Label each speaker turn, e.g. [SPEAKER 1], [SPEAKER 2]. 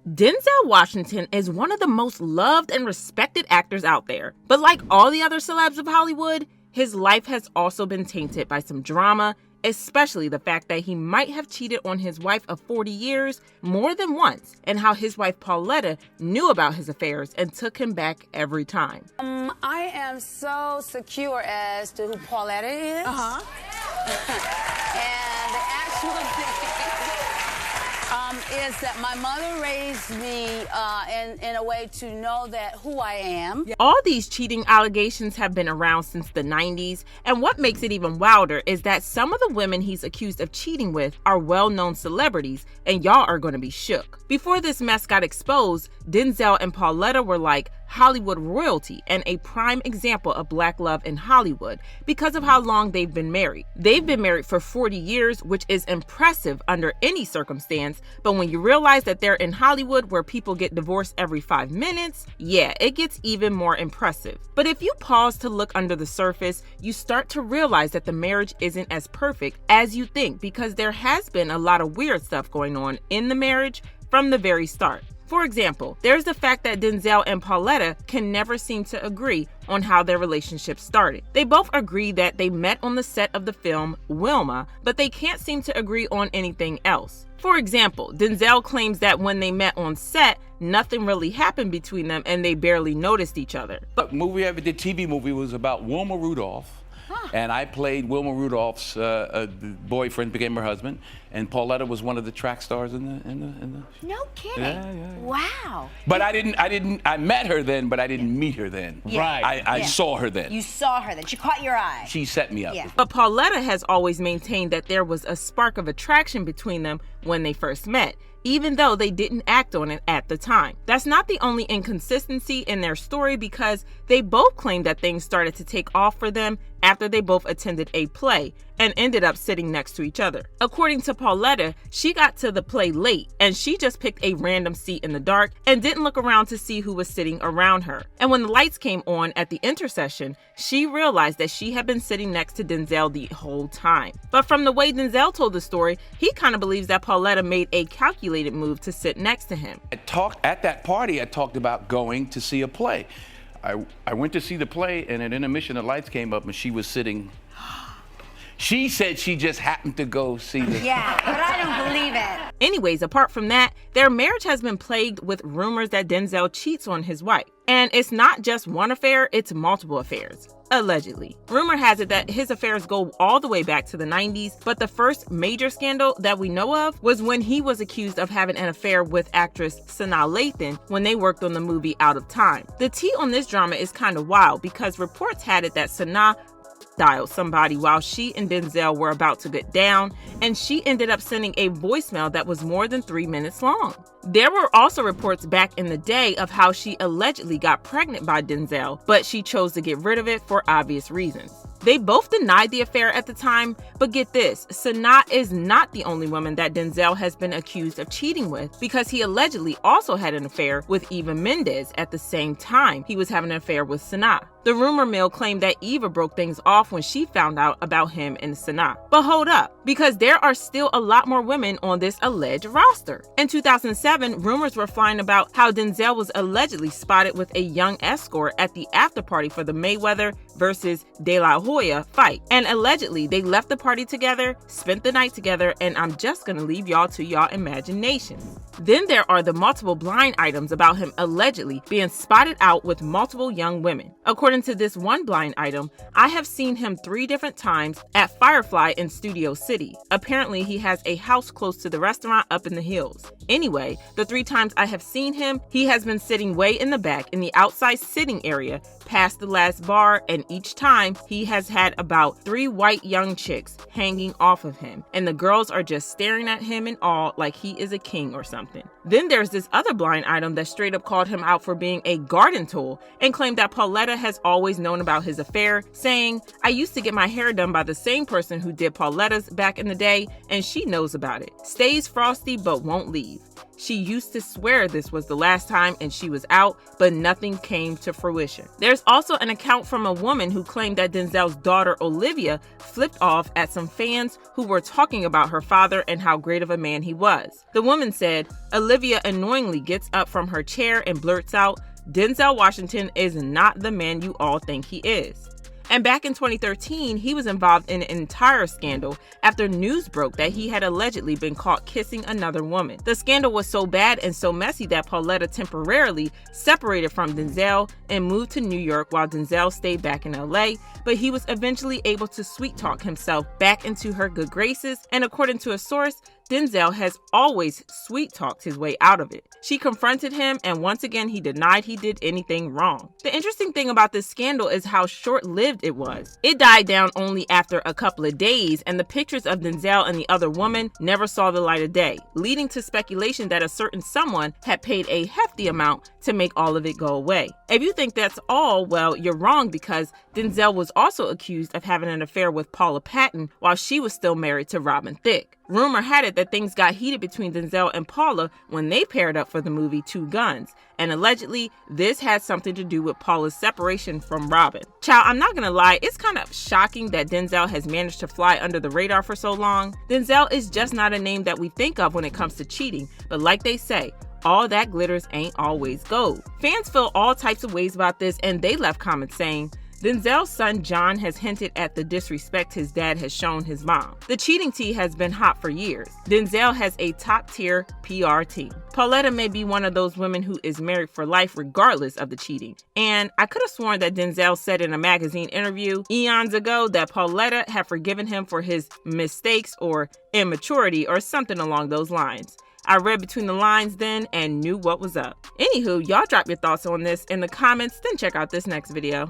[SPEAKER 1] Denzel Washington is one of the most loved and respected actors out there. But like all the other celebs of Hollywood, his life has also been tainted by some drama, especially the fact that he might have cheated on his wife of 40 years more than once, and how his wife Pauletta knew about his affairs and took him back every time.
[SPEAKER 2] I am so secure as to who Pauletta is. And the actual thing is that my mother raised me in a way to know that who I am.
[SPEAKER 1] All these cheating allegations have been around since the 90s, and what makes it even wilder is that some of the women he's accused of cheating with are well-known celebrities, and y'all are going to be shook. Before this mess got exposed, Denzel and Pauletta were like Hollywood royalty and a prime example of black love in Hollywood because of how long they've been married. They've been married for 40 years, which is impressive under any circumstance, but when you realize that they're in Hollywood where people get divorced every 5 minutes, yeah, it gets even more impressive. But if you pause to look under the surface, you start to realize that the marriage isn't as perfect as you think because there has been a lot of weird stuff going on in the marriage from the very start. For example, there's the fact that Denzel and Pauletta can never seem to agree on how their relationship started. They both agree that they met on the set of the film Wilma, but they can't seem to agree on anything else. For example, Denzel claims that when they met on set, nothing really happened between them and they barely noticed each other.
[SPEAKER 3] The movie I ever did, TV movie, was about Wilma Rudolph. And I played Wilma Rudolph's boyfriend, became her husband, and Pauletta was one of the track stars in the.
[SPEAKER 4] No kidding.
[SPEAKER 3] Yeah.
[SPEAKER 4] Wow.
[SPEAKER 3] But I met her then, but I didn't meet her then.
[SPEAKER 4] Yeah.
[SPEAKER 5] Right.
[SPEAKER 3] I saw her then.
[SPEAKER 4] You saw her then. She caught your eye.
[SPEAKER 3] She set me up.
[SPEAKER 4] Yeah.
[SPEAKER 1] But Pauletta has always maintained that there was a spark of attraction between them when they first met, even though they didn't act on it at the time. That's not the only inconsistency in their story because they both claim that things started to take off for them after they both attended a play and ended up sitting next to each other. According to Pauletta, she got to the play late and she just picked a random seat in the dark and didn't look around to see who was sitting around her. And when the lights came on at the intercession, she realized that she had been sitting next to Denzel the whole time. But from the way Denzel told the story, he kind of believes that Pauletta made a calculated move to sit next to him.
[SPEAKER 3] At that party, I talked about going to see a play. I went to see the play, and at intermission, the lights came up, and she was sitting. She said she just happened to go see the.
[SPEAKER 4] Yeah, but I don't believe it.
[SPEAKER 1] Anyways, apart from that, their marriage has been plagued with rumors that Denzel cheats on his wife. And it's not just one affair, it's multiple affairs. Allegedly. Rumor has it that his affairs go all the way back to the 90s, but the first major scandal that we know of was when he was accused of having an affair with actress Sanaa Lathan when they worked on the movie Out of Time. The tea on this drama is kind of wild because reports had it that Sanaa dialed somebody while she and Denzel were about to get down, and she ended up sending a voicemail that was more than 3 minutes long. There were also reports back in the day of how she allegedly got pregnant by Denzel, but she chose to get rid of it for obvious reasons. They both denied the affair at the time, but get this, Sanaa is not the only woman that Denzel has been accused of cheating with because he allegedly also had an affair with Eva Mendes at the same time he was having an affair with Sanaa. The rumor mill claimed that Eva broke things off when she found out about him and Sanaa. But hold up, because there are still a lot more women on this alleged roster. In 2007, rumors were flying about how Denzel was allegedly spotted with a young escort at the after party for the Mayweather versus De La Hoya fight. And allegedly, they left the party together, spent the night together, and I'm just gonna leave y'all to y'all imagination. Then there are the multiple blind items about him allegedly being spotted out with multiple young women. According to this one blind item, I have seen him 3 different times at Firefly in Studio City. Apparently, he has a house close to the restaurant up in the hills. Anyway, the 3 times I have seen him, he has been sitting way in the back in the outside sitting area past the last bar, and each time he has had about 3 white young chicks hanging off of him, and the girls are just staring at him in awe like he is a king or something. Then there's this other blind item that straight up called him out for being a garden tool and claimed that Pauletta has always known about his affair, saying, "I used to get my hair done by the same person who did Pauletta's back in the day, and she knows about it. Stays frosty but won't leave." She used to swear this was the last time and she was out, but nothing came to fruition. There's also an account from a woman who claimed that Denzel's daughter Olivia flipped off at some fans who were talking about her father and how great of a man he was. The woman said, Olivia annoyingly gets up from her chair and blurts out, Denzel Washington is not the man you all think he is. And back in 2013, he was involved in an entire scandal after news broke that he had allegedly been caught kissing another woman. The scandal was so bad and so messy that Pauletta temporarily separated from Denzel and moved to New York while Denzel stayed back in LA, but he was eventually able to sweet talk himself back into her good graces, and according to a source, Denzel has always sweet-talked his way out of it. She confronted him, and once again he denied he did anything wrong. The interesting thing about this scandal is how short-lived it was. It died down only after a couple of days, and the pictures of Denzel and the other woman never saw the light of day, leading to speculation that a certain someone had paid a hefty amount to make all of it go away. If you think that's all, well, you're wrong, because Denzel was also accused of having an affair with Pauletta while she was still married to Robin Thicke. Rumor had it that things got heated between Denzel and Paula when they paired up for the movie Two Guns, and allegedly this had something to do with Paula's separation from Robin. Child, I'm not gonna lie, it's kind of shocking that Denzel has managed to fly under the radar for so long. Denzel is just not a name that we think of when it comes to cheating, but like they say, all that glitters ain't always gold. Fans feel all types of ways about this, and they left comments saying, Denzel's son John has hinted at the disrespect his dad has shown his mom. The cheating tea has been hot for years. Denzel has a top-tier PR team. Pauletta may be one of those women who is married for life regardless of the cheating. And I could have sworn that Denzel said in a magazine interview eons ago that Pauletta had forgiven him for his mistakes or immaturity or something along those lines. I read between the lines then and knew what was up. Anywho, y'all drop your thoughts on this in the comments, then check out this next video.